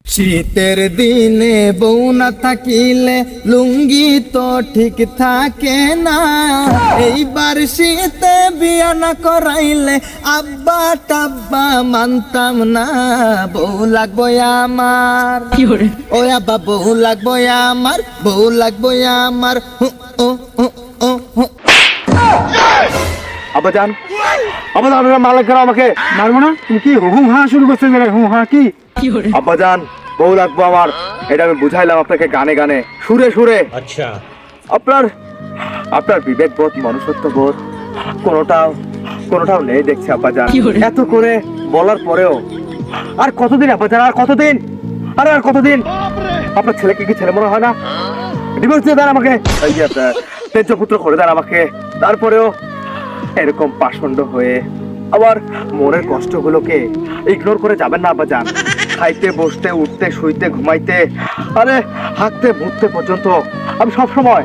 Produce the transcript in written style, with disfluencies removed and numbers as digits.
শীতের দিনে বউ না থাকিলে লুঙ্গি তো ঠিক থাকে না। এইবার শীতে বিয়া না করাইলে আব্বা টাব্বা মানতাম না। বউ লাগবো আমার, ও আব্বা বউ লাগবো আমার, বউ লাগবো আমার। আব্বাজান, আব্বাজান আপনারা মালিক কেন আমাকে মারবো না? তুমি কি হুম হা শুরু করতে গেলে? হুম হা কি? আব্বাজান বউ লাগবো আমার, এটা আমি বুঝাইলাম আপনাকে গানে গানে সুরে সুরে। আচ্ছা, আপনার বিবেক বোধ মনুষ্যত্ব বোধ কোনোটাও নেই দেখছি আব্বাজান। এত করে বলার পরেও আর কতদিন আব্বাজান, আর কতদিন, আর কতদিন? আপনার ছেলেকে কি ছেলে মনে হয় না? ডিভোর্স দিয়ে দেন আমাকে, এই যে তেজ পুত্র করে দেন আমাকে। তারপরেও এরকম পাষণ্ড হয়ে আবার মনের কষ্টগুলোকে ইগনোর করে যাবেন না আব্বাজান। খাইতে বসতে উঠতে শুইতে ঘুমাইতে আরে হাঁটতে মুততে পর্যন্ত আমি সবসময়